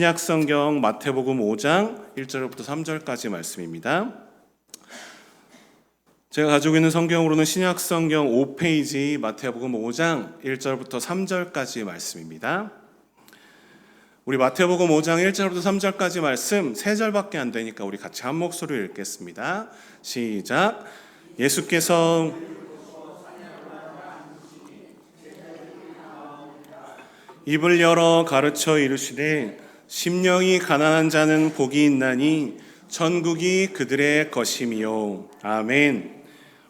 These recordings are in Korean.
신약성경 마태복음 5장 1절부터 3절까지 말씀입니다. 제가 가지고 있는 성경으로는 신약성경 5페이지 마태복음 5장 1절부터 3절까지 말씀입니다. 우리 마태복음 5장 1절부터 3절까지 말씀 3절밖에 안 되니까 우리 같이 한 목소리로 읽겠습니다. 시작. 예수께서 입을 열어 가르쳐 이르시되 심령이 가난한 자는 복이 있나니 천국이 그들의 것임이요. 아멘.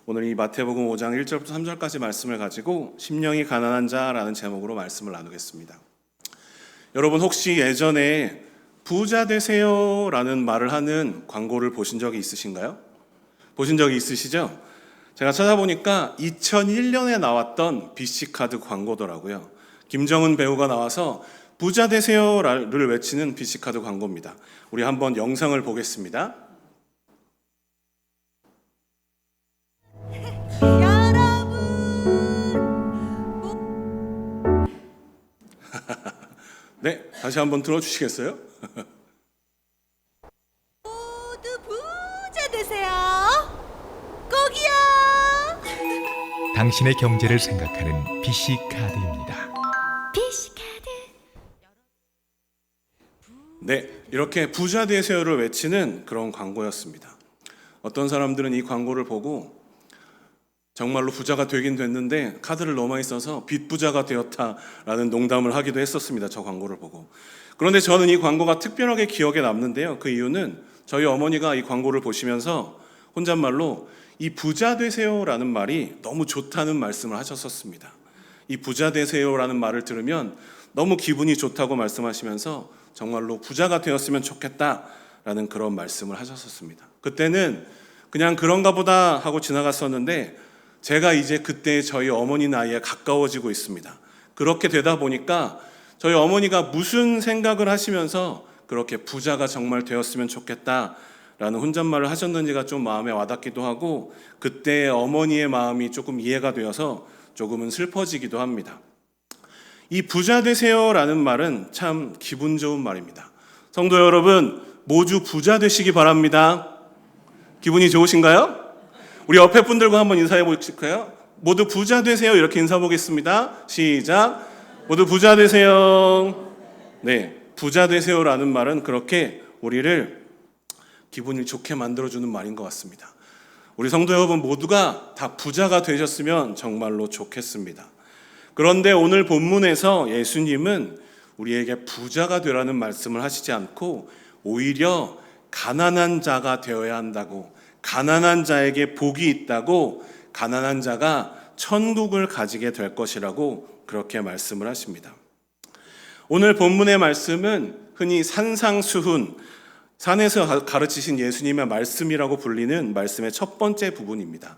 오늘 이 마태복음 5장 1절부터 3절까지 말씀을 가지고 심령이 가난한 자라는 제목으로 말씀을 나누겠습니다. 여러분 혹시 예전에 부자 되세요라는 말을 하는 광고를 보신 적이 있으신가요? 보신 적이 있으시죠? 제가 찾아보니까 2001년에 나왔던 BC카드 광고더라고요. 김정은 배우가 나와서 부자 되세요를 외치는 BC카드 광고입니다. 우리 한번 영상을 보겠습니다. 네, 다시 한번 들어주시겠어요? 모두 부자 되세요. 꼭이요. 당신의 경제를 생각하는 BC카드입니다. BC카드. 네, 이렇게 부자 되세요를 외치는 그런 광고였습니다. 어떤 사람들은 이 광고를 보고 정말로 부자가 되긴 됐는데 카드를 너무 많이 써서 빚부자가 되었다라는 농담을 하기도 했었습니다. 저 광고를 보고. 그런데 저는 이 광고가 특별하게 기억에 남는데요. 그 이유는 저희 어머니가 이 광고를 보시면서 혼잣말로 이 부자 되세요라는 말이 너무 좋다는 말씀을 하셨었습니다. 이 부자 되세요라는 말을 들으면 너무 기분이 좋다고 말씀하시면서 정말로 부자가 되었으면 좋겠다라는 그런 말씀을 하셨었습니다. 그때는 그냥 그런가 보다 하고 지나갔었는데 제가 이제 그때 저희 어머니 나이에 가까워지고 있습니다. 그렇게 되다 보니까 저희 어머니가 무슨 생각을 하시면서 그렇게 부자가 정말 되었으면 좋겠다라는 혼잣말을 하셨는지가 좀 마음에 와닿기도 하고 그때 어머니의 마음이 조금 이해가 되어서 조금은 슬퍼지기도 합니다. 이 부자 되세요라는 말은 참 기분 좋은 말입니다. 성도 여러분, 모두 부자 되시기 바랍니다. 기분이 좋으신가요? 우리 옆에 분들과 한번 인사해 보실까요? 모두 부자 되세요. 이렇게 인사 보겠습니다. 시작. 모두 부자 되세요. 네, 부자 되세요라는 말은 그렇게 우리를 기분을 좋게 만들어주는 말인 것 같습니다. 우리 성도 여러분 모두가 다 부자가 되셨으면 정말로 좋겠습니다. 그런데 오늘 본문에서 예수님은 우리에게 부자가 되라는 말씀을 하시지 않고 오히려 가난한 자가 되어야 한다고, 가난한 자에게 복이 있다고, 가난한 자가 천국을 가지게 될 것이라고 그렇게 말씀을 하십니다. 오늘 본문의 말씀은 흔히 산상수훈, 산에서 가르치신 예수님의 말씀이라고 불리는 말씀의 첫 번째 부분입니다.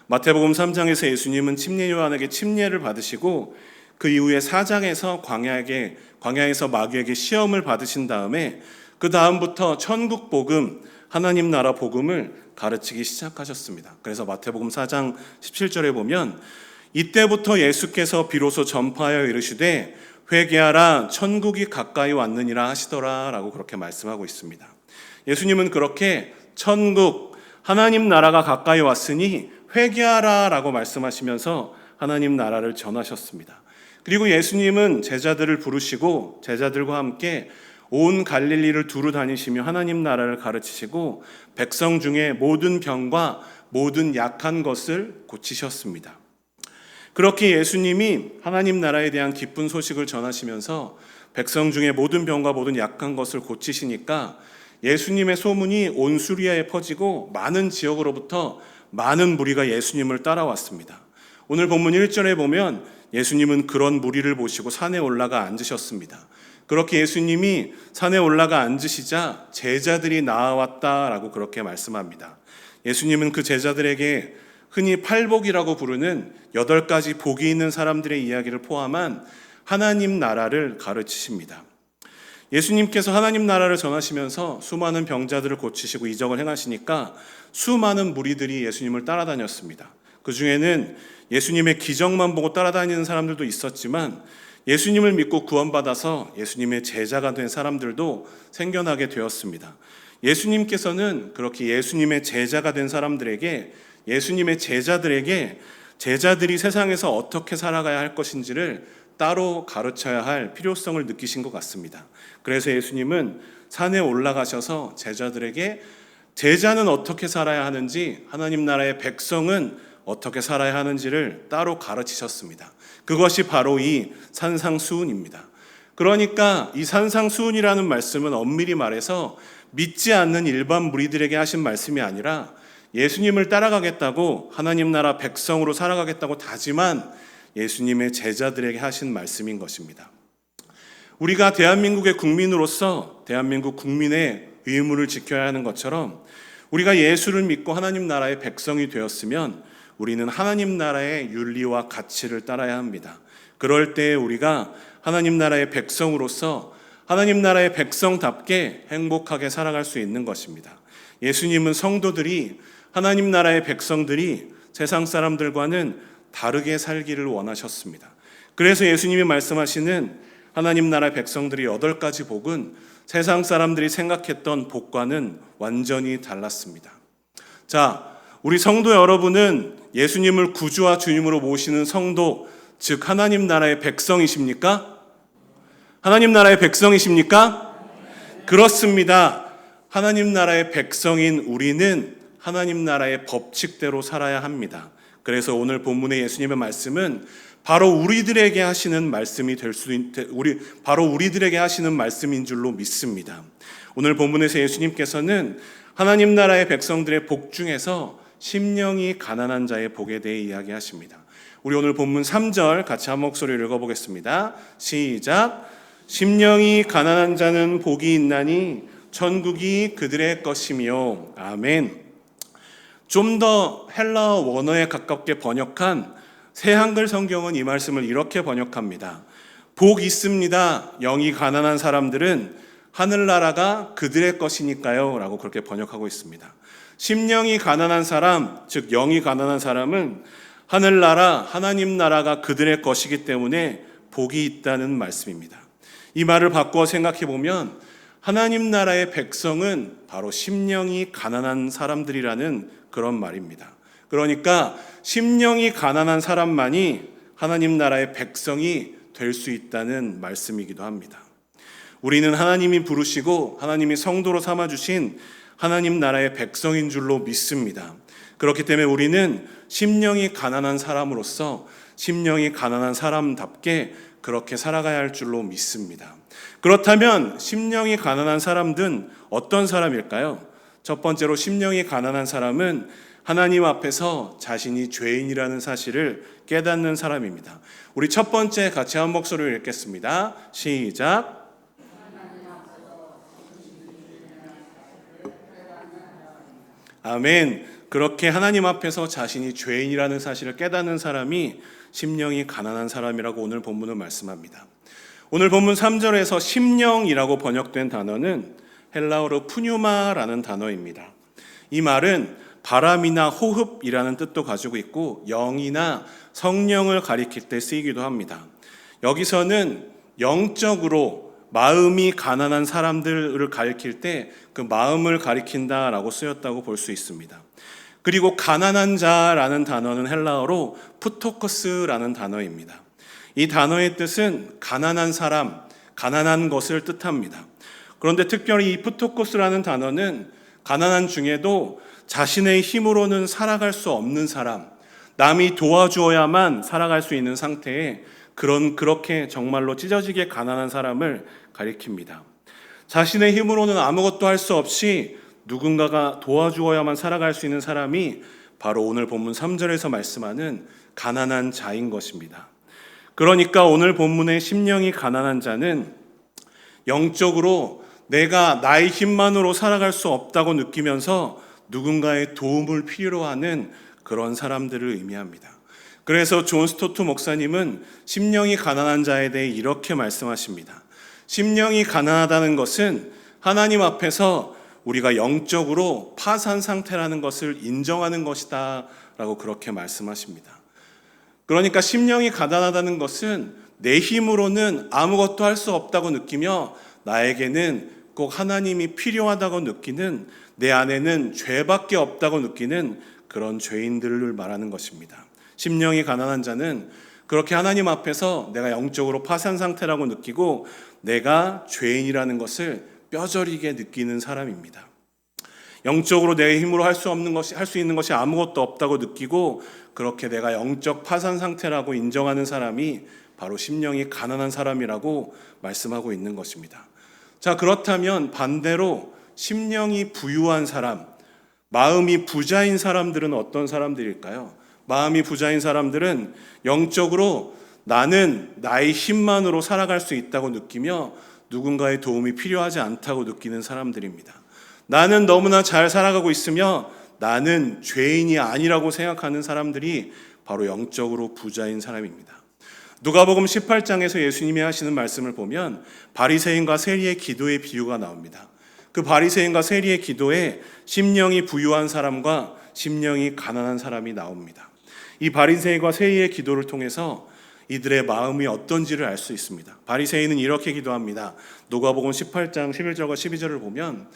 마태복음 3장에서 예수님은 침례 요한에게 침례를 받으시고 그 이후에 4장에서 광야에서 마귀에게 시험을 받으신 다음에 그 다음부터 천국 복음, 하나님 나라 복음을 가르치기 시작하셨습니다. 그래서 마태복음 4장 17절에 보면 이때부터 예수께서 비로소 전파하여 이르시되 회개하라 천국이 가까이 왔느니라 하시더라 라고 그렇게 말씀하고 있습니다. 예수님은 그렇게 천국, 하나님 나라가 가까이 왔으니 회개하라 라고 말씀하시면서 하나님 나라를 전하셨습니다. 그리고 예수님은 제자들을 부르시고 제자들과 함께 온 갈릴리를 두루 다니시며 하나님 나라를 가르치시고 백성 중에 모든 병과 모든 약한 것을 고치셨습니다. 그렇게 예수님이 하나님 나라에 대한 기쁜 소식을 전하시면서 백성 중에 모든 병과 모든 약한 것을 고치시니까 예수님의 소문이 온 수리아에 퍼지고 많은 지역으로부터 많은 무리가 예수님을 따라왔습니다. 오늘 본문 1절에 보면 예수님은 그런 무리를 보시고 산에 올라가 앉으셨습니다. 그렇게 예수님이 산에 올라가 앉으시자 제자들이 나왔다라고 그렇게 말씀합니다. 예수님은 그 제자들에게 흔히 팔복이라고 부르는 8가지 복이 있는 사람들의 이야기를 포함한 하나님 나라를 가르치십니다. 예수님께서 하나님 나라를 전하시면서 수많은 병자들을 고치시고 이적을 행하시니까 수많은 무리들이 예수님을 따라다녔습니다. 그 중에는 예수님의 기적만 보고 따라다니는 사람들도 있었지만 예수님을 믿고 구원받아서 예수님의 제자가 된 사람들도 생겨나게 되었습니다. 예수님께서는 그렇게 예수님의 제자가 된 사람들에게, 예수님의 제자들에게 제자들이 세상에서 어떻게 살아가야 할 것인지를 따로 가르쳐야 할 필요성을 느끼신 것 같습니다. 그래서 예수님은 산에 올라가셔서 제자들에게 제자는 어떻게 살아야 하는지, 하나님 나라의 백성은 어떻게 살아야 하는지를 따로 가르치셨습니다. 그것이 바로 이 산상수훈입니다. 그러니까 이 산상수훈이라는 말씀은 엄밀히 말해서 믿지 않는 일반 무리들에게 하신 말씀이 아니라 예수님을 따라가겠다고, 하나님 나라 백성으로 살아가겠다고 다짐한 예수님의 제자들에게 하신 말씀인 것입니다. 우리가 대한민국의 국민으로서 대한민국 국민의 의무를 지켜야 하는 것처럼, 우리가 예수를 믿고 하나님 나라의 백성이 되었으면 우리는 하나님 나라의 윤리와 가치를 따라야 합니다. 그럴 때 우리가 하나님 나라의 백성으로서 하나님 나라의 백성답게 행복하게 살아갈 수 있는 것입니다. 예수님은 성도들이, 하나님 나라의 백성들이 세상 사람들과는 다르게 살기를 원하셨습니다. 그래서 예수님이 말씀하시는 하나님 나라의 백성들이 8가지 복은 세상 사람들이 생각했던 복과는 완전히 달랐습니다. 자, 우리 성도 여러분은 예수님을 구주와 주님으로 모시는 성도, 즉 하나님 나라의 백성이십니까? 하나님 나라의 백성이십니까? 그렇습니다. 하나님 나라의 백성인 우리는 하나님 나라의 법칙대로 살아야 합니다. 그래서 오늘 본문의 예수님의 말씀은 바로 우리들에게 하시는 말씀이 바로 우리들에게 하시는 말씀인 줄로 믿습니다. 오늘 본문에서 예수님께서는 하나님 나라의 백성들의 복 중에서 심령이 가난한 자의 복에 대해 이야기하십니다. 우리 오늘 본문 3절 같이 한 목소리로 읽어보겠습니다. 시작. 심령이 가난한 자는 복이 있나니 천국이 그들의 것이며. 아멘. 좀 더 헬라어 원어에 가깝게 번역한 새 한글 성경은 이 말씀을 이렇게 번역합니다. 복 있습니다. 영이 가난한 사람들은 하늘나라가 그들의 것이니까요 라고 그렇게 번역하고 있습니다. 심령이 가난한 사람, 즉 영이 가난한 사람은 하늘나라, 하나님 나라가 그들의 것이기 때문에 복이 있다는 말씀입니다. 이 말을 바꾸어 생각해 보면 하나님 나라의 백성은 바로 심령이 가난한 사람들이라는 그런 말입니다. 그러니까 심령이 가난한 사람만이 하나님 나라의 백성이 될 수 있다는 말씀이기도 합니다. 우리는 하나님이 부르시고 하나님이 성도로 삼아주신 하나님 나라의 백성인 줄로 믿습니다. 그렇기 때문에 우리는 심령이 가난한 사람으로서 심령이 가난한 사람답게 그렇게 살아가야 할 줄로 믿습니다. 그렇다면 심령이 가난한 사람들은 어떤 사람일까요? 첫 번째로 심령이 가난한 사람은 하나님 앞에서 자신이 죄인이라는 사실을 깨닫는 사람입니다. 우리 첫 번째 같이 한 목소리로 읽겠습니다. 시작. 아멘. 그렇게 하나님 앞에서 자신이 죄인이라는 사실을 깨닫는 사람이 심령이 가난한 사람이라고 오늘 본문은 말씀합니다. 오늘 본문 3절에서 심령이라고 번역된 단어는 헬라어로 푸뉴마라는 단어입니다. 이 말은 바람이나 호흡이라는 뜻도 가지고 있고 영이나 성령을 가리킬 때 쓰이기도 합니다. 여기서는 영적으로 마음이 가난한 사람들을 가리킬 때 그 마음을 가리킨다라고 쓰였다고 볼 수 있습니다. 그리고 가난한 자라는 단어는 헬라어로 푸토커스라는 단어입니다. 이 단어의 뜻은 가난한 사람, 가난한 것을 뜻합니다. 그런데 특별히 이 푸토코스라는 단어는 가난한 중에도 자신의 힘으로는 살아갈 수 없는 사람, 남이 도와주어야만 살아갈 수 있는 상태에 그렇게 정말로 찢어지게 가난한 사람을 가리킵니다. 자신의 힘으로는 아무것도 할 수 없이 누군가가 도와주어야만 살아갈 수 있는 사람이 바로 오늘 본문 3절에서 말씀하는 가난한 자인 것입니다. 그러니까 오늘 본문의 심령이 가난한 자는 영적으로 내가 나의 힘만으로 살아갈 수 없다고 느끼면서 누군가의 도움을 필요로 하는 그런 사람들을 의미합니다. 그래서 존 스토트 목사님은 심령이 가난한 자에 대해 이렇게 말씀하십니다. 심령이 가난하다는 것은 하나님 앞에서 우리가 영적으로 파산 상태라는 것을 인정하는 것이다 라고 그렇게 말씀하십니다. 그러니까 심령이 가난하다는 것은 내 힘으로는 아무것도 할 수 없다고 느끼며 나에게는 꼭 하나님이 필요하다고 느끼는, 내 안에는 죄밖에 없다고 느끼는 그런 죄인들을 말하는 것입니다. 심령이 가난한 자는 그렇게 하나님 앞에서 내가 영적으로 파산 상태라고 느끼고 내가 죄인이라는 것을 뼈저리게 느끼는 사람입니다. 영적으로 내 힘으로 할 수 있는 것이 아무것도 없다고 느끼고 그렇게 내가 영적 파산 상태라고 인정하는 사람이 바로 심령이 가난한 사람이라고 말씀하고 있는 것입니다. 자, 그렇다면 반대로 심령이 부유한 사람, 마음이 부자인 사람들은 어떤 사람들일까요? 마음이 부자인 사람들은 영적으로 나는 나의 힘만으로 살아갈 수 있다고 느끼며 누군가의 도움이 필요하지 않다고 느끼는 사람들입니다. 나는 너무나 잘 살아가고 있으며 나는 죄인이 아니라고 생각하는 사람들이 바로 영적으로 부자인 사람입니다. 누가복음 18장에서 예수님이 하시는 말씀을 보면 바리새인과 세리의 기도의 비유가 나옵니다. 그 바리새인과 세리의 기도에 심령이 부유한 사람과 심령이 가난한 사람이 나옵니다. 이 바리새인과 세리의 기도를 통해서 이들의 마음이 어떤지를 알 수 있습니다. 바리새인은 이렇게 기도합니다. 누가복음 18장 11절과 12절을 보면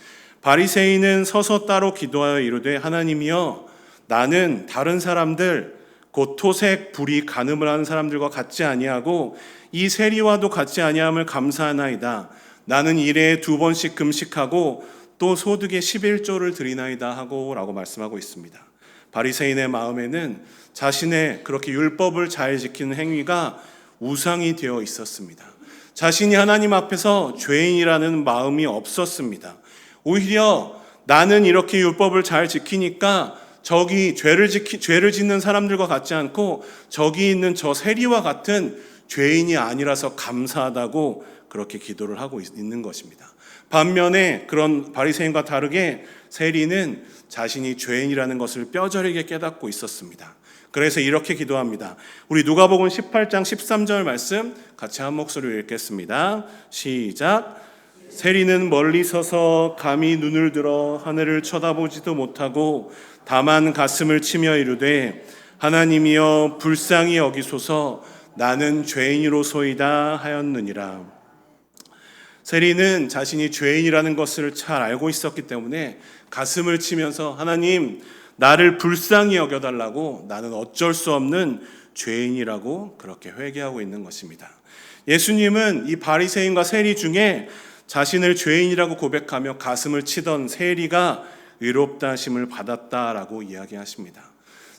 바리새인은 서서 따로 기도하여 이르되 하나님이여 나는 다른 사람들 곧 토색, 불의, 간음을 하는 사람들과 같지 아니하고 이 세리와도 같지 아니함을 감사하나이다. 나는 일에 2번씩 금식하고 또 소득의 11조를 드리나이다 하고 라고 말씀하고 있습니다. 바리새인의 마음에는 자신의 그렇게 율법을 잘 지키는 행위가 우상이 되어 있었습니다. 자신이 하나님 앞에서 죄인이라는 마음이 없었습니다. 오히려 나는 이렇게 율법을 잘 지키니까 저기 죄를 짓는 사람들과 같지 않고 저기 있는 저 세리와 같은 죄인이 아니라서 감사하다고 그렇게 기도를 하고 있는 것입니다. 반면에 그런 바리새인과 다르게 세리는 자신이 죄인이라는 것을 뼈저리게 깨닫고 있었습니다. 그래서 이렇게 기도합니다. 우리 누가복음 18장 13절 말씀 같이 한 목소리로 읽겠습니다. 시작. 세리는 멀리 서서 감히 눈을 들어 하늘을 쳐다보지도 못하고 다만 가슴을 치며 이르되 하나님이여 불쌍히 여기소서 나는 죄인이로소이다 하였느니라. 세리는 자신이 죄인이라는 것을 잘 알고 있었기 때문에 가슴을 치면서 하나님 나를 불쌍히 여겨달라고, 나는 어쩔 수 없는 죄인이라고 그렇게 회개하고 있는 것입니다. 예수님은 이 바리새인과 세리 중에 자신을 죄인이라고 고백하며 가슴을 치던 세리가 의롭다 하심을 받았다라고 이야기하십니다.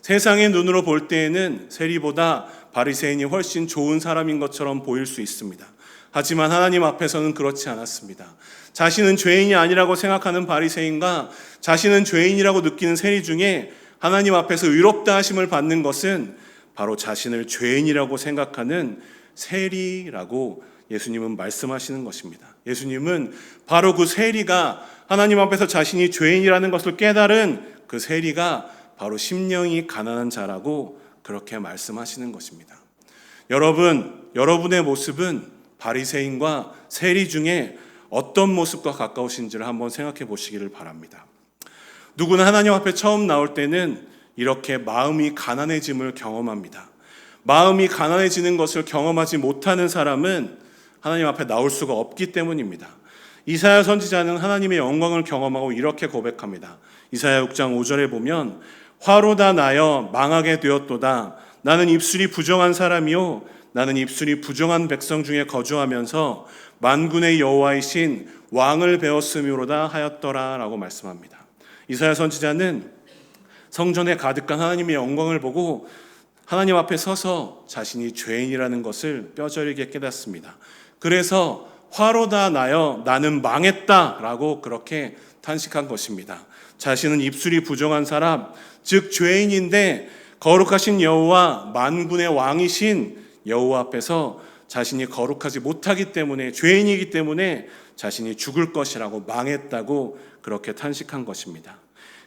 세상의 눈으로 볼 때에는 세리보다 바리새인이 훨씬 좋은 사람인 것처럼 보일 수 있습니다. 하지만 하나님 앞에서는 그렇지 않았습니다. 자신은 죄인이 아니라고 생각하는 바리새인과 자신은 죄인이라고 느끼는 세리 중에 하나님 앞에서 의롭다 하심을 받는 것은 바로 자신을 죄인이라고 생각하는 세리라고 예수님은 말씀하시는 것입니다. 예수님은 바로 그 세리가 하나님 앞에서 자신이 죄인이라는 것을 깨달은 그 세리가 바로 심령이 가난한 자라고 그렇게 말씀하시는 것입니다. 여러분의 모습은 바리새인과 세리 중에 어떤 모습과 가까우신지를 한번 생각해 보시기를 바랍니다. 누구나 하나님 앞에 처음 나올 때는 이렇게 마음이 가난해짐을 경험합니다. 마음이 가난해지는 것을 경험하지 못하는 사람은 하나님 앞에 나올 수가 없기 때문입니다. 이사야 선지자는 하나님의 영광을 경험하고 이렇게 고백합니다. 이사야 6장 5절에 보면 화로다 나여 망하게 되었도다. 나는 입술이 부정한 사람이요 나는 입술이 부정한 백성 중에 거주하면서 만군의 여호와이신 왕을 배웠음이로다 하였더라 라고 말씀합니다. 이사야 선지자는 성전에 가득한 하나님의 영광을 보고 하나님 앞에 서서 자신이 죄인이라는 것을 뼈저리게 깨닫습니다. 그래서 화로다 나여 나는 망했다 라고 그렇게 탄식한 것입니다. 자신은 입술이 부정한 사람, 즉 죄인인데 거룩하신 여호와 만군의 왕이신 여호와 앞에서 자신이 거룩하지 못하기 때문에, 죄인이기 때문에 자신이 죽을 것이라고, 망했다고 그렇게 탄식한 것입니다.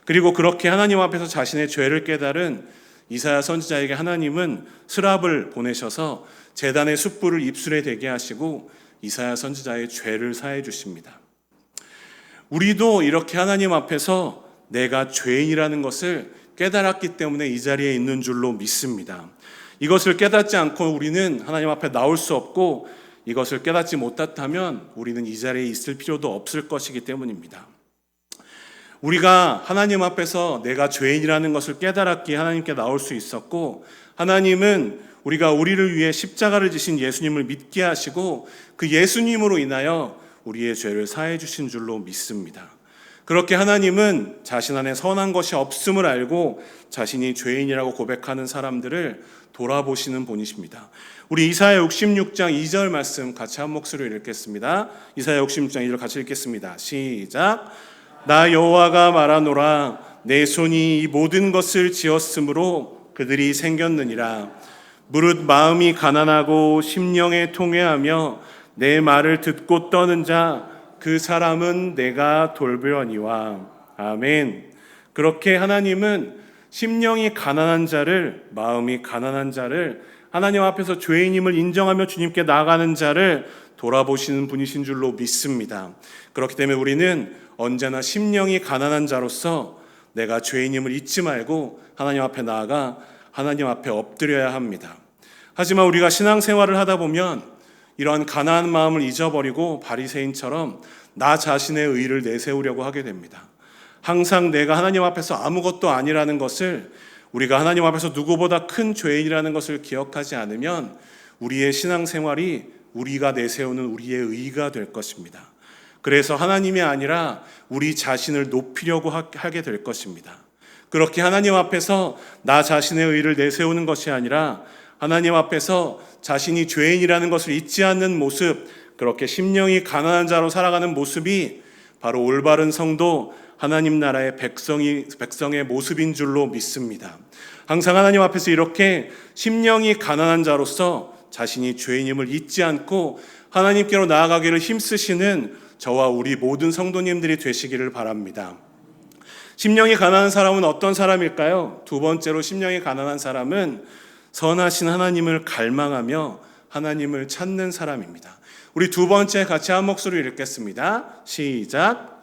그리고 그렇게 하나님 앞에서 자신의 죄를 깨달은 이사야 선지자에게 하나님은 스랍을 보내셔서 제단의 숯불을 입술에 대게 하시고 이사야 선지자의 죄를 사해 주십니다. 우리도 이렇게 하나님 앞에서 내가 죄인이라는 것을 깨달았기 때문에 이 자리에 있는 줄로 믿습니다. 이것을 깨닫지 않고 우리는 하나님 앞에 나올 수 없고, 이것을 깨닫지 못했다면 우리는 이 자리에 있을 필요도 없을 것이기 때문입니다. 우리가 하나님 앞에서 내가 죄인이라는 것을 깨달았기에 하나님께 나올 수 있었고, 하나님은 우리가 우리를 위해 십자가를 지신 예수님을 믿게 하시고 그 예수님으로 인하여 우리의 죄를 사해 주신 줄로 믿습니다. 그렇게 하나님은 자신 안에 선한 것이 없음을 알고 자신이 죄인이라고 고백하는 사람들을 돌아보시는 분이십니다. 우리 이사야 66장 2절 말씀 같이 한 목소리로 읽겠습니다. 이사야 66장 2절 같이 읽겠습니다. 시작. 나 여호와가 말하노라. 내 손이 이 모든 것을 지었으므로 그들이 생겼느니라. 무릇 마음이 가난하고 심령에 통회하며 내 말을 듣고 떠는 자 그 사람은 내가 돌보려니와. 아멘. 그렇게 하나님은 심령이 가난한 자를, 마음이 가난한 자를, 하나님 앞에서 죄인임을 인정하며 주님께 나아가는 자를 돌아보시는 분이신 줄로 믿습니다. 그렇기 때문에 우리는 언제나 심령이 가난한 자로서 내가 죄인임을 잊지 말고 하나님 앞에 나아가 하나님 앞에 엎드려야 합니다. 하지만 우리가 신앙생활을 하다 보면 이러한 가난한 마음을 잊어버리고 바리새인처럼 나 자신의 의를 내세우려고 하게 됩니다. 항상 내가 하나님 앞에서 아무것도 아니라는 것을, 우리가 하나님 앞에서 누구보다 큰 죄인이라는 것을 기억하지 않으면 우리의 신앙생활이 우리가 내세우는 우리의 의가 될 것입니다. 그래서 하나님이 아니라 우리 자신을 높이려고 하게 될 것입니다. 그렇게 하나님 앞에서 나 자신의 의를 내세우는 것이 아니라 하나님 앞에서 자신이 죄인이라는 것을 잊지 않는 모습, 그렇게 심령이 가난한 자로 살아가는 모습이 바로 올바른 성도, 하나님 나라의 백성의 모습인 줄로 믿습니다. 항상 하나님 앞에서 이렇게 심령이 가난한 자로서 자신이 죄인임을 잊지 않고 하나님께로 나아가기를 힘쓰시는 저와 우리 모든 성도님들이 되시기를 바랍니다. 심령이 가난한 사람은 어떤 사람일까요? 두 번째로 심령이 가난한 사람은 선하신 하나님을 갈망하며 하나님을 찾는 사람입니다. 우리 두 번째 같이 한 목소리로 읽겠습니다. 시작.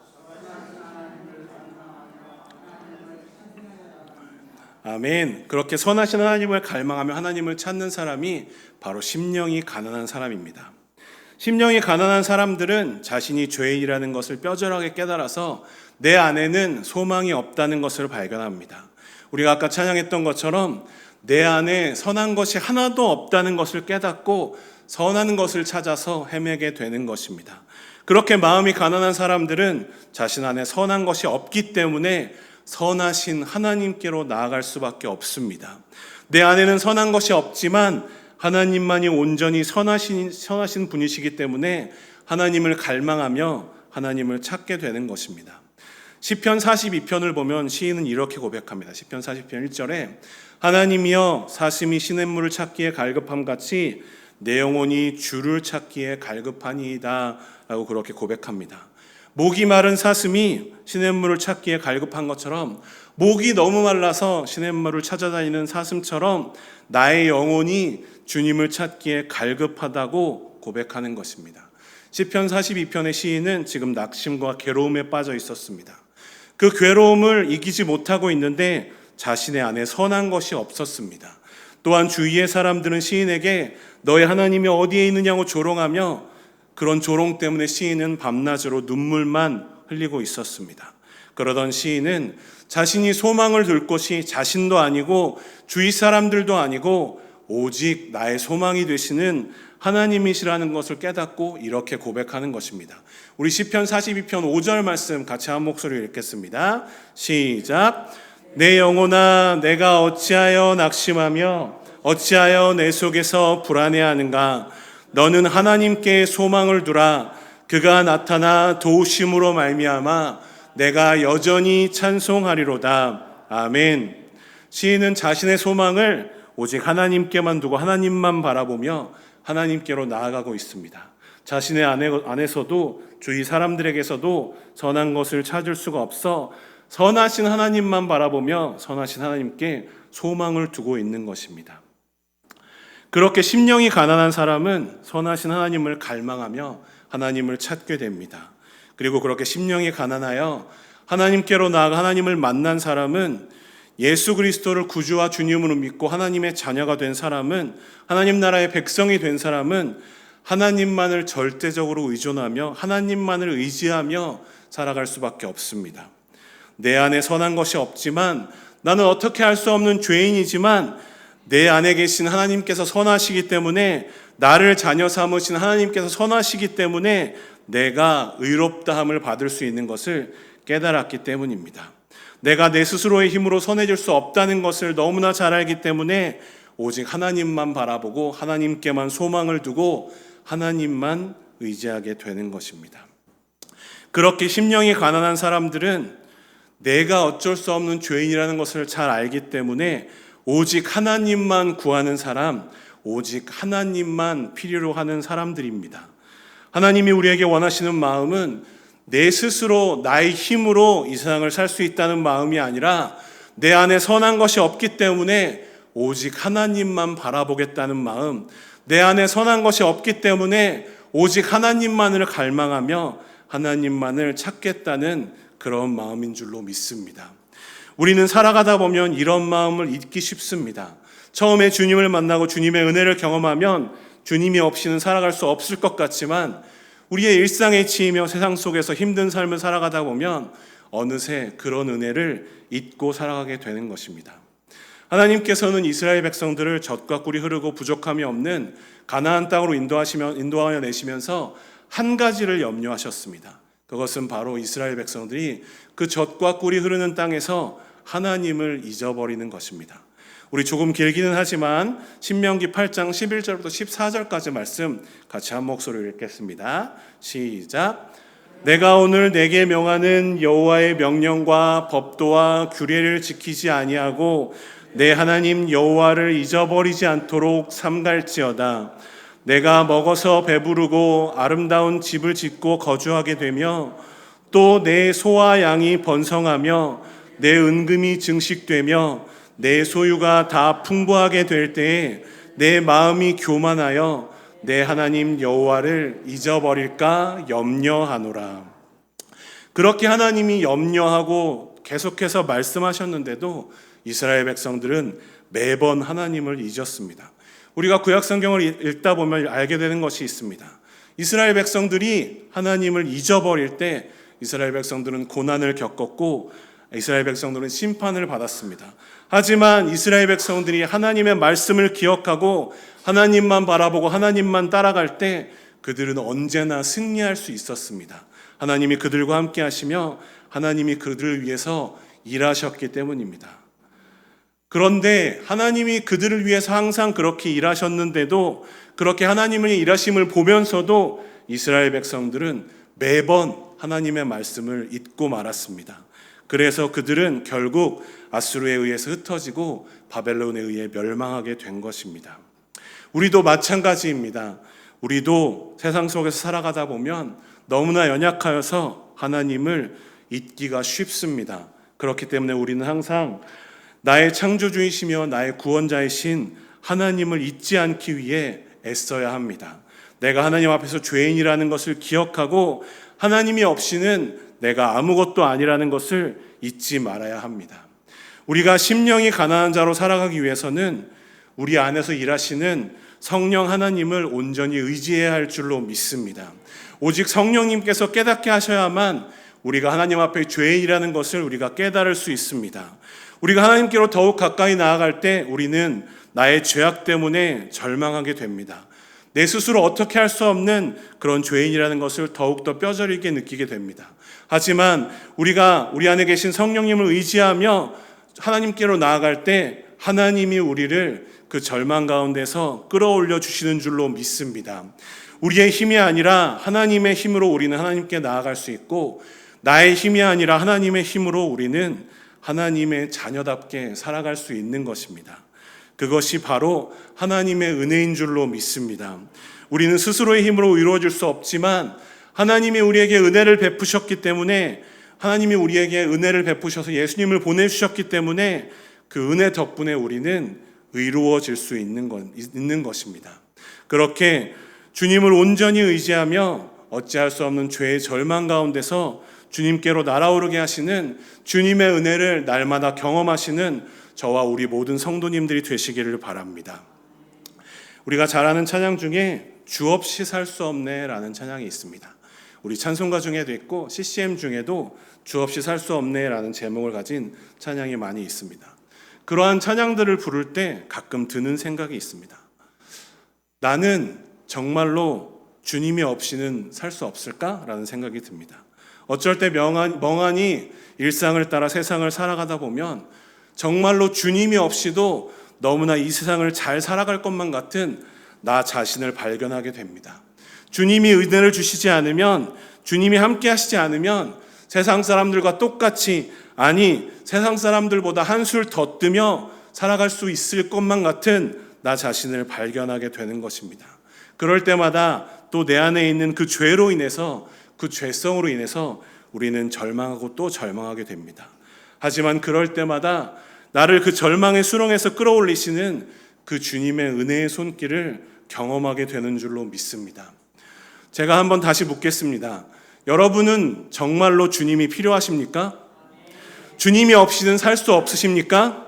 아멘. 그렇게 선하신 하나님을 갈망하며 하나님을 찾는 사람이 바로 심령이 가난한 사람입니다. 심령이 가난한 사람들은 자신이 죄인이라는 것을 뼈저하게 깨달아서 내 안에는 소망이 없다는 것을 발견합니다. 우리가 아까 찬양했던 것처럼 내 안에 선한 것이 하나도 없다는 것을 깨닫고 선한 것을 찾아서 헤매게 되는 것입니다. 그렇게 마음이 가난한 사람들은 자신 안에 선한 것이 없기 때문에 선하신 하나님께로 나아갈 수밖에 없습니다. 내 안에는 선한 것이 없지만 하나님만이 온전히 선하신 분이시기 때문에 하나님을 갈망하며 하나님을 찾게 되는 것입니다. 시편 42편을 보면 시인은 이렇게 고백합니다. 시편 40편 1절에 하나님이여 사슴이 시냇물을 찾기에 갈급함같이 내 영혼이 주를 찾기에 갈급하니이다 라고 그렇게 고백합니다. 목이 마른 사슴이 시냇물을 찾기에 갈급한 것처럼, 목이 너무 말라서 시냇물을 찾아다니는 사슴처럼 나의 영혼이 주님을 찾기에 갈급하다고 고백하는 것입니다. 시편 42편의 시인은 지금 낙심과 괴로움에 빠져 있었습니다. 그 괴로움을 이기지 못하고 있는데 자신의 안에 선한 것이 없었습니다. 또한 주위의 사람들은 시인에게 너의 하나님이 어디에 있느냐고 조롱하며 그런 조롱 때문에 시인은 밤낮으로 눈물만 흘리고 있었습니다. 그러던 시인은 자신이 소망을 둘 곳이 자신도 아니고 주위 사람들도 아니고 오직 나의 소망이 되시는 하나님이시라는 것을 깨닫고 이렇게 고백하는 것입니다. 우리 시편 42편 5절 말씀 같이 한 목소리로 읽겠습니다. 시작. 내 영혼아 내가 어찌하여 낙심하며 어찌하여 내 속에서 불안해하는가. 너는 하나님께 소망을 두라. 그가 나타나 도우심으로 말미암아 내가 여전히 찬송하리로다. 아멘. 시인은 자신의 소망을 오직 하나님께만 두고 하나님만 바라보며 하나님께로 나아가고 있습니다. 자신의 안에서도 주위 사람들에게서도 선한 것을 찾을 수가 없어 선하신 하나님만 바라보며 선하신 하나님께 소망을 두고 있는 것입니다. 그렇게 심령이 가난한 사람은 선하신 하나님을 갈망하며 하나님을 찾게 됩니다. 그리고 그렇게 심령이 가난하여 하나님께로 나아가 하나님을 만난 사람은 예수 그리스도를 구주와 주님으로 믿고 하나님의 자녀가 된 사람은, 하나님 나라의 백성이 된 사람은 하나님만을 절대적으로 의존하며 하나님만을 의지하며 살아갈 수밖에 없습니다. 내 안에 선한 것이 없지만, 나는 어떻게 할 수 없는 죄인이지만 내 안에 계신 하나님께서 선하시기 때문에, 나를 자녀 삼으신 하나님께서 선하시기 때문에 내가 의롭다함을 받을 수 있는 것을 깨달았기 때문입니다. 내가 내 스스로의 힘으로 선해질 수 없다는 것을 너무나 잘 알기 때문에 오직 하나님만 바라보고 하나님께만 소망을 두고 하나님만 의지하게 되는 것입니다. 그렇게 심령이 가난한 사람들은 내가 어쩔 수 없는 죄인이라는 것을 잘 알기 때문에 오직 하나님만 구하는 사람, 오직 하나님만 필요로 하는 사람들입니다. 하나님이 우리에게 원하시는 마음은 내 스스로 나의 힘으로 이 세상을 살 수 있다는 마음이 아니라 내 안에 선한 것이 없기 때문에 오직 하나님만 바라보겠다는 마음, 내 안에 선한 것이 없기 때문에 오직 하나님만을 갈망하며 하나님만을 찾겠다는 그런 마음인 줄로 믿습니다. 우리는 살아가다 보면 이런 마음을 잊기 쉽습니다. 처음에 주님을 만나고 주님의 은혜를 경험하면 주님이 없이는 살아갈 수 없을 것 같지만 우리의 일상에 치이며 세상 속에서 힘든 삶을 살아가다 보면 어느새 그런 은혜를 잊고 살아가게 되는 것입니다. 하나님께서는 이스라엘 백성들을 젖과 꿀이 흐르고 부족함이 없는 가나안 땅으로 인도하여 내시면서 한 가지를 염려하셨습니다. 그것은 바로 이스라엘 백성들이 그 젖과 꿀이 흐르는 땅에서 하나님을 잊어버리는 것입니다. 우리 조금 길기는 하지만 신명기 8장 11절부터 14절까지 말씀 같이 한 목소리로 읽겠습니다. 시작. 내가 오늘 내게 명하는 여호와의 명령과 법도와 규례를 지키지 아니하고 내 하나님 여호와를 잊어버리지 않도록 삼갈지어다. 내가 먹어서 배부르고 아름다운 집을 짓고 거주하게 되며 또 내 소와 양이 번성하며 내 은금이 증식되며 내 소유가 다 풍부하게 될 때에 내 마음이 교만하여 내 하나님 여호와를 잊어버릴까 염려하노라. 그렇게 하나님이 염려하고 계속해서 말씀하셨는데도 이스라엘 백성들은 매번 하나님을 잊었습니다. 우리가 구약 성경을 읽다 보면 알게 되는 것이 있습니다. 이스라엘 백성들이 하나님을 잊어버릴 때 이스라엘 백성들은 고난을 겪었고 이스라엘 백성들은 심판을 받았습니다. 하지만 이스라엘 백성들이 하나님의 말씀을 기억하고 하나님만 바라보고 하나님만 따라갈 때 그들은 언제나 승리할 수 있었습니다. 하나님이 그들과 함께 하시며 하나님이 그들을 위해서 일하셨기 때문입니다. 그런데 하나님이 그들을 위해서 항상 그렇게 일하셨는데도 그렇게 하나님의 일하심을 보면서도 이스라엘 백성들은 매번 하나님의 말씀을 잊고 말았습니다. 그래서 그들은 결국 아수르에 의해서 흩어지고 바벨론에 의해 멸망하게 된 것입니다. 우리도 마찬가지입니다. 우리도 세상 속에서 살아가다 보면 너무나 연약하여서 하나님을 잊기가 쉽습니다. 그렇기 때문에 우리는 항상 나의 창조주이시며 나의 구원자이신 하나님을 잊지 않기 위해 애써야 합니다. 내가 하나님 앞에서 죄인이라는 것을 기억하고 하나님이 없이는 내가 아무것도 아니라는 것을 잊지 말아야 합니다. 우리가 심령이 가난한 자로 살아가기 위해서는 우리 안에서 일하시는 성령 하나님을 온전히 의지해야 할 줄로 믿습니다. 오직 성령님께서 깨닫게 하셔야만 우리가 하나님 앞에 죄인이라는 것을 우리가 깨달을 수 있습니다. 우리가 하나님께로 더욱 가까이 나아갈 때 우리는 나의 죄악 때문에 절망하게 됩니다. 내 스스로 어떻게 할 수 없는 그런 죄인이라는 것을 더욱더 뼈저리게 느끼게 됩니다. 하지만 우리가 우리 안에 계신 성령님을 의지하며 하나님께로 나아갈 때 하나님이 우리를 그 절망 가운데서 끌어올려 주시는 줄로 믿습니다. 우리의 힘이 아니라 하나님의 힘으로 우리는 하나님께 나아갈 수 있고 나의 힘이 아니라 하나님의 힘으로 우리는 하나님의 자녀답게 살아갈 수 있는 것입니다. 그것이 바로 하나님의 은혜인 줄로 믿습니다. 우리는 스스로의 힘으로 이루어질 수 없지만 하나님이 우리에게 은혜를 베푸셨기 때문에 하나님이 우리에게 은혜를 베푸셔서 예수님을 보내주셨기 때문에 그 은혜 덕분에 우리는 의로워질 수 있는 것입니다. 그렇게 주님을 온전히 의지하며 어찌할 수 없는 죄의 절망 가운데서 주님께로 날아오르게 하시는 주님의 은혜를 날마다 경험하시는 저와 우리 모든 성도님들이 되시기를 바랍니다. 우리가 잘 아는 찬양 중에 주 없이 살 수 없네 라는 찬양이 있습니다. 우리 찬송가 중에도 있고 CCM 중에도 주 없이 살 수 없네 라는 제목을 가진 찬양이 많이 있습니다. 그러한 찬양들을 부를 때 가끔 드는 생각이 있습니다. 나는 정말로 주님이 없이는 살 수 없을까? 라는 생각이 듭니다. 어쩔 때 멍하니 일상을 따라 세상을 살아가다 보면 정말로 주님이 없이도 너무나 이 세상을 잘 살아갈 것만 같은 나 자신을 발견하게 됩니다. 주님이 은혜를 주시지 않으면, 주님이 함께 하시지 않으면 세상 사람들과 똑같이, 아니 세상 사람들보다 한술 더 뜨며 살아갈 수 있을 것만 같은 나 자신을 발견하게 되는 것입니다. 그럴 때마다 또 내 안에 있는 그 죄로 인해서, 그 죄성으로 인해서 우리는 절망하고 또 절망하게 됩니다. 하지만 그럴 때마다 나를 그 절망의 수렁에서 끌어올리시는 그 주님의 은혜의 손길을 경험하게 되는 줄로 믿습니다. 제가 한번 다시 묻겠습니다. 여러분은 정말로 주님이 필요하십니까? 주님이 없이는 살 수 없으십니까?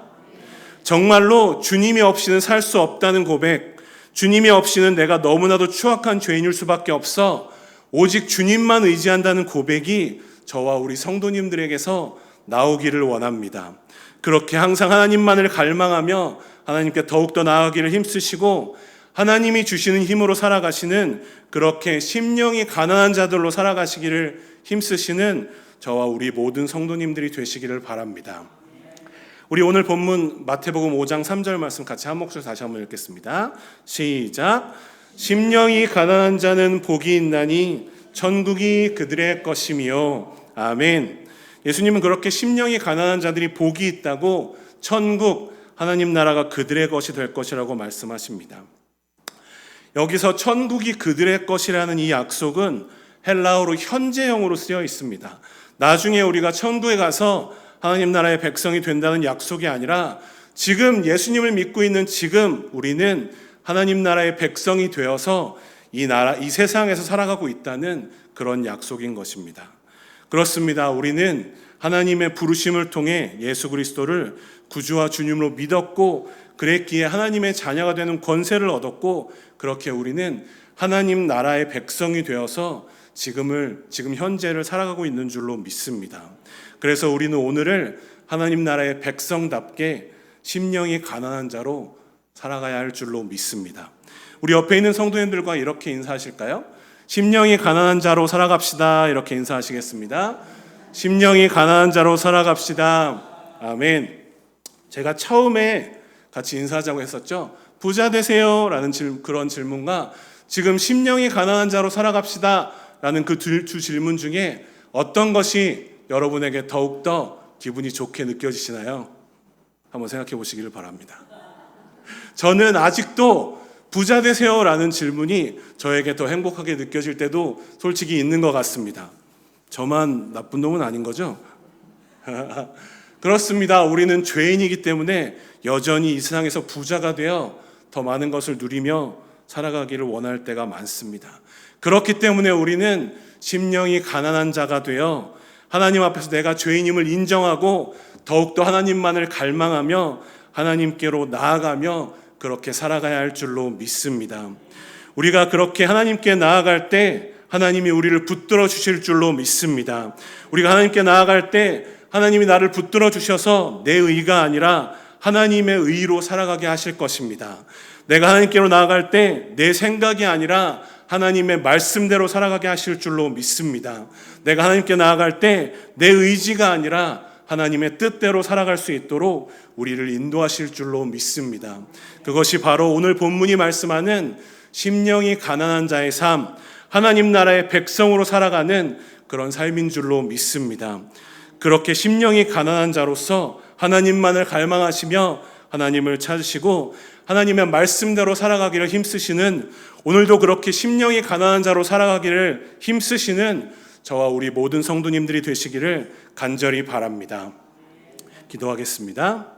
정말로 주님이 없이는 살 수 없다는 고백, 주님이 없이는 내가 너무나도 추악한 죄인일 수밖에 없어 오직 주님만 의지한다는 고백이 저와 우리 성도님들에게서 나오기를 원합니다. 그렇게 항상 하나님만을 갈망하며 하나님께 더욱더 나아가기를 힘쓰시고 하나님이 주시는 힘으로 살아가시는, 그렇게 심령이 가난한 자들로 살아가시기를 힘쓰시는 저와 우리 모든 성도님들이 되시기를 바랍니다. 우리 오늘 본문 마태복음 5장 3절 말씀 같이 한 목소리 다시 한번 읽겠습니다. 시작. 심령이 가난한 자는 복이 있나니 천국이 그들의 것이며. 아멘. 예수님은 그렇게 심령이 가난한 자들이 복이 있다고, 천국, 하나님 나라가 그들의 것이 될 것이라고 말씀하십니다. 여기서 천국이 그들의 것이라는 이 약속은 헬라어로 현재형으로 쓰여 있습니다. 나중에 우리가 천국에 가서 하나님 나라의 백성이 된다는 약속이 아니라 지금 예수님을 믿고 있는 지금 우리는 하나님 나라의 백성이 되어서 이 세상에서 살아가고 있다는 그런 약속인 것입니다. 그렇습니다. 우리는 하나님의 부르심을 통해 예수 그리스도를 구주와 주님으로 믿었고 그랬기에 하나님의 자녀가 되는 권세를 얻었고, 그렇게 우리는 하나님 나라의 백성이 되어서 지금 현재를 살아가고 있는 줄로 믿습니다. 그래서 우리는 오늘을 하나님 나라의 백성답게 심령이 가난한 자로 살아가야 할 줄로 믿습니다. 우리 옆에 있는 성도님들과 이렇게 인사하실까요? 심령이 가난한 자로 살아갑시다. 이렇게 인사하시겠습니다. 심령이 가난한 자로 살아갑시다. 아멘. 제가 처음에 같이 인사하자고 했었죠. 부자 되세요 라는 그런 질문과 지금 심령이 가난한 자로 살아갑시다 라는 그 두 질문 중에 어떤 것이 여러분에게 더욱더 기분이 좋게 느껴지시나요? 한번 생각해 보시기를 바랍니다. 저는 아직도 부자 되세요 라는 질문이 저에게 더 행복하게 느껴질 때도 솔직히 있는 것 같습니다. 저만 나쁜 놈은 아닌 거죠? 그렇습니다. 우리는 죄인이기 때문에 여전히 이 세상에서 부자가 되어 더 많은 것을 누리며 살아가기를 원할 때가 많습니다. 그렇기 때문에 우리는 심령이 가난한 자가 되어 하나님 앞에서 내가 죄인임을 인정하고 더욱더 하나님만을 갈망하며 하나님께로 나아가며 그렇게 살아가야 할 줄로 믿습니다. 우리가 그렇게 하나님께 나아갈 때 하나님이 우리를 붙들어 주실 줄로 믿습니다. 우리가 하나님께 나아갈 때 하나님이 나를 붙들어 주셔서 내 의가 아니라 하나님의 의로 살아가게 하실 것입니다. 내가 하나님께로 나아갈 때 내 생각이 아니라 하나님의 말씀대로 살아가게 하실 줄로 믿습니다. 내가 하나님께 나아갈 때 내 의지가 아니라 하나님의 뜻대로 살아갈 수 있도록 우리를 인도하실 줄로 믿습니다. 그것이 바로 오늘 본문이 말씀하는 심령이 가난한 자의 삶, 하나님 나라의 백성으로 살아가는 그런 삶인 줄로 믿습니다. 그렇게 심령이 가난한 자로서 하나님만을 갈망하시며 하나님을 찾으시고 하나님의 말씀대로 살아가기를 힘쓰시는, 오늘도 그렇게 심령이 가난한 자로 살아가기를 힘쓰시는 저와 우리 모든 성도님들이 되시기를 간절히 바랍니다. 기도하겠습니다.